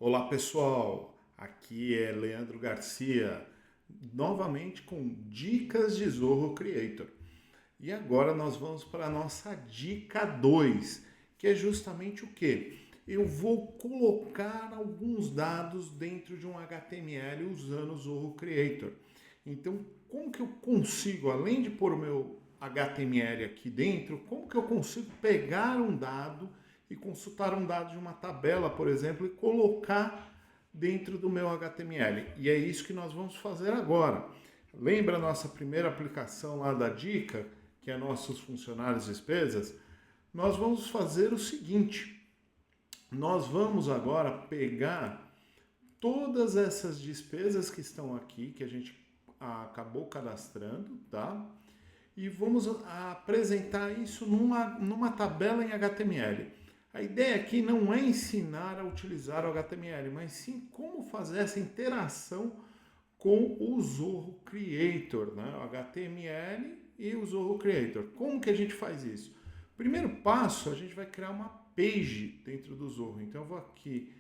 Olá pessoal, aqui é Leandro Garcia, novamente com dicas de Zorro Creator. E agora nós vamos para a nossa dica 2, que é justamente o que? Eu vou colocar alguns dados dentro de um HTML usando o Zorro Creator. Então, como que eu consigo, além de pôr o meu HTML aqui dentro, como que eu consigo pegar um dado e consultar um dado de uma tabela, por exemplo, e colocar dentro do meu HTML? E é isso que nós vamos fazer agora. Lembra a nossa primeira aplicação lá da dica, que é nossos funcionários e despesas? Nós vamos fazer o seguinte, nós vamos agora pegar todas essas despesas que estão aqui, que a gente acabou cadastrando, tá? E vamos apresentar isso numa tabela em HTML. A ideia aqui não é ensinar a utilizar o HTML, mas sim como fazer essa interação com o Zorro Creator, né? O HTML e o Zorro Creator. Como que a gente faz isso? Primeiro passo, a gente vai criar uma page dentro do Zorro. Então eu vou aqui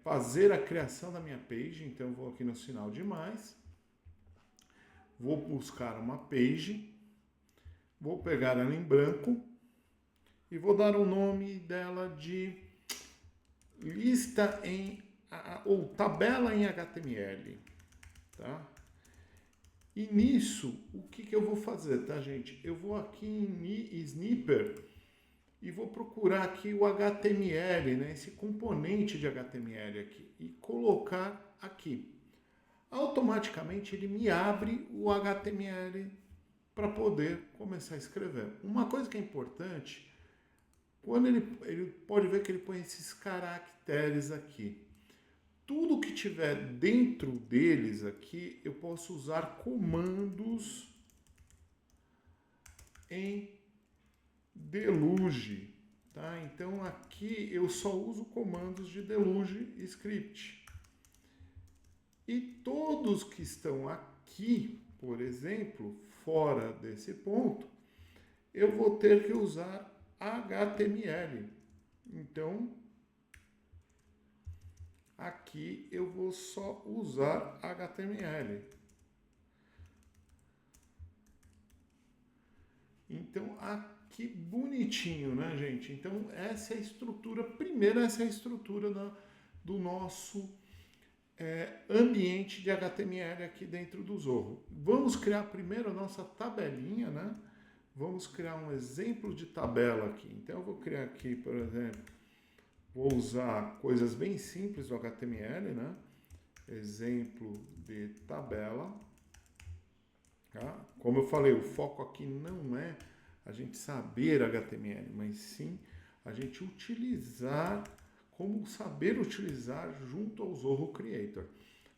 fazer a criação da minha page, então eu vou aqui no sinal de mais, vou buscar uma page, vou pegar ela em branco e vou dar o nome dela de lista em ou tabela em HTML, tá? E nisso, o que eu vou fazer, tá, gente? Eu vou aqui em Snipper e vou procurar aqui o HTML, né? Esse componente de HTML aqui e colocar aqui. Automaticamente ele me abre o HTML para poder começar a escrever. Uma coisa que é importante, quando ele pode ver que ele põe esses caracteres aqui. Tudo que tiver dentro deles aqui, eu posso usar comandos em Deluge, tá? Então aqui eu só uso comandos de Deluge Script. E todos que estão aqui, por exemplo, fora desse ponto, eu vou ter que usar HTML. Então, aqui eu vou só usar HTML. Então, aqui bonitinho, né, gente? Então, essa é a estrutura, primeiro essa é a estrutura do nosso ambiente de HTML aqui dentro do Zorro. Vamos criar primeiro a nossa tabelinha, né? Vamos criar um exemplo de tabela aqui. Então, eu vou criar aqui, por exemplo, vou usar coisas bem simples do HTML, né? Exemplo de tabela. Tá? Como eu falei, o foco aqui não é a gente saber HTML, mas sim a gente utilizar, como saber utilizar junto ao Zorro Creator.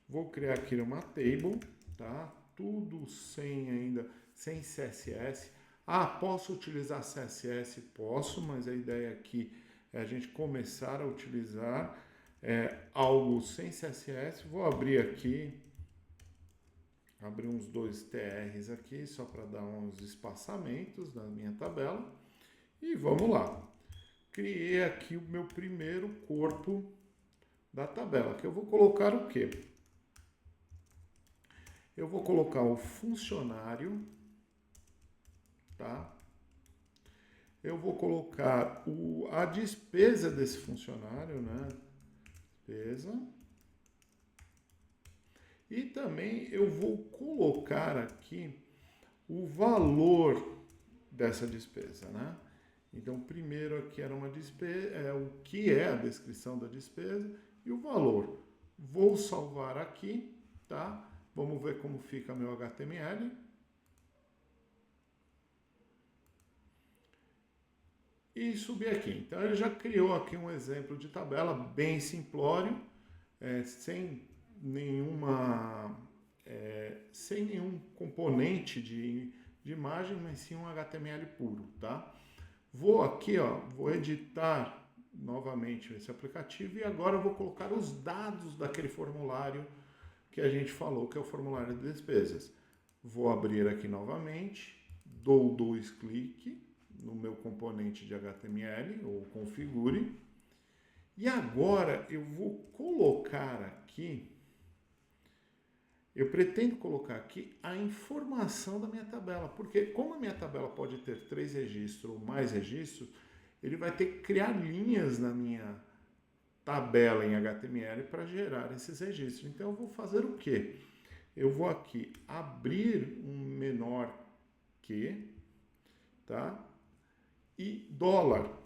Vou criar aqui uma table, tá? Tudo sem CSS. Ah, posso utilizar CSS? Posso, mas a ideia aqui é a gente começar a utilizar algo sem CSS. Vou abrir aqui, abrir uns 2 TRs aqui, só para dar uns espaçamentos na minha tabela. E vamos lá. Criei aqui o meu primeiro corpo da tabela, que eu vou colocar o quê? Eu vou colocar o funcionário, tá? Eu vou colocar a despesa desse funcionário, né? Despesa. E também eu vou colocar aqui o valor dessa despesa, né? Então, primeiro aqui era uma despesa, o que é a descrição da despesa e o valor. Vou salvar aqui, tá? Vamos ver como fica meu HTML. E subir aqui. Então, ele já criou aqui um exemplo de tabela bem simplório, sem sem nenhum componente de imagem, mas sim um HTML puro, tá? Vou aqui, ó, vou editar novamente esse aplicativo e agora eu vou colocar os dados daquele formulário que a gente falou, que é o formulário de despesas. Vou abrir aqui novamente, dou 2 cliques no meu componente de HTML, ou configure, E agora eu vou colocar aqui, eu pretendo colocar aqui a informação da minha tabela, porque como a minha tabela pode ter 3 registros ou mais registros, ele vai ter que criar linhas na minha tabela em HTML para gerar esses registros. Então eu vou fazer o quê? Eu vou aqui abrir um menor que, tá? E dólar.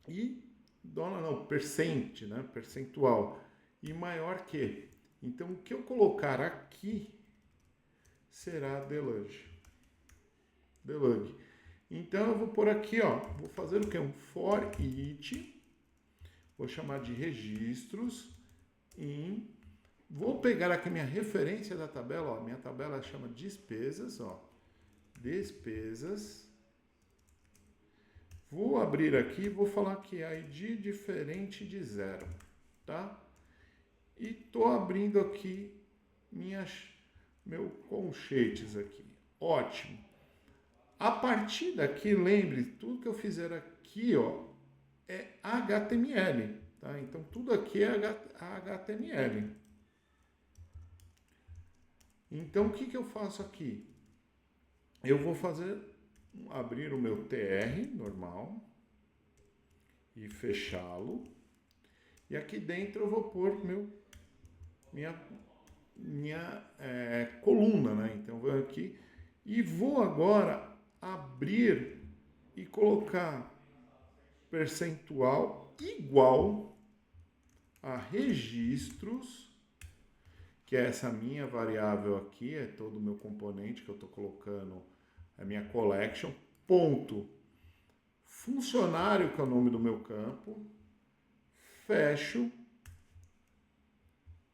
E dólar não, percent, né? Percentual. E maior que. Então o que eu colocar aqui será delug. Delug. Então eu vou por aqui, ó, vou fazer o que? Um for each. Vou chamar de registros em. Vou pegar aqui minha referência da tabela, ó. Minha tabela chama despesas, ó. Despesas. Vou abrir aqui e vou falar que é ID diferente de 0, tá? E tô abrindo aqui meu colchetes aqui. Ótimo. A partir daqui, lembre, tudo que eu fizer aqui, ó, é HTML, tá? Então tudo aqui é HTML. Então o que eu faço aqui? Eu vou abrir o meu TR normal e fechá-lo. E aqui dentro eu vou pôr minha coluna, né? Então eu vou aqui e vou agora abrir e colocar percentual igual a registros, que é essa minha variável aqui, é todo o meu componente que eu estou colocando, a minha collection, ponto, funcionário, que é o nome do meu campo, fecho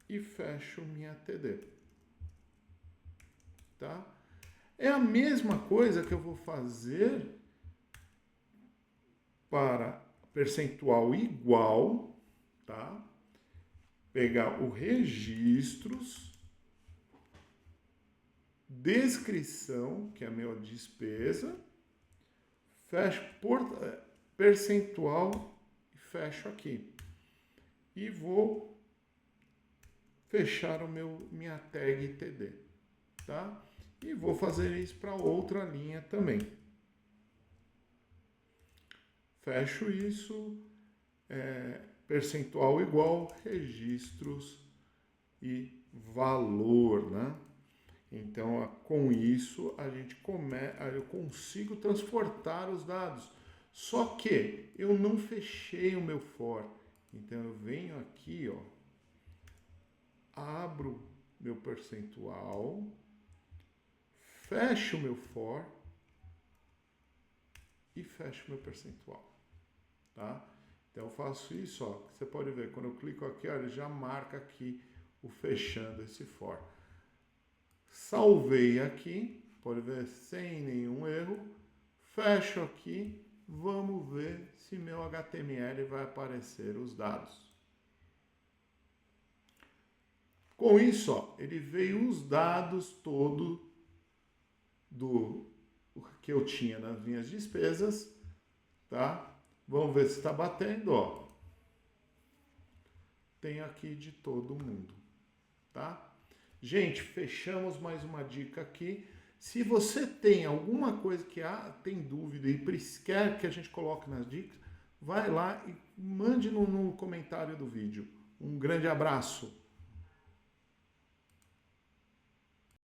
e fecho minha TD, tá? É a mesma coisa que eu vou fazer para percentual igual, tá? Pegar o registros, descrição, que é a minha despesa, fecho por percentual e fecho aqui. E vou fechar minha tag TD, tá? E vou fazer isso para outra linha também. Fecho isso, percentual igual, registros e valor, né? Então, com isso, eu consigo transportar os dados. Só que eu não fechei o meu for. Então, eu venho aqui, ó, abro meu percentual, fecho o meu for e fecho meu percentual, tá? Então, eu faço isso, ó. Você pode ver, quando eu clico aqui, ó, ele já marca aqui o fechando esse for. Salvei aqui, pode ver, sem nenhum erro. Fecho aqui, vamos ver se meu HTML vai aparecer os dados. Com isso, ó, ele veio os dados todo do que eu tinha nas minhas despesas, tá? Vamos ver se está batendo, ó. Tem aqui de todo mundo, tá? Gente, fechamos mais uma dica aqui. Se você tem alguma coisa que tem dúvida e quer que a gente coloque nas dicas, vai lá e mande no comentário do vídeo. Um grande abraço!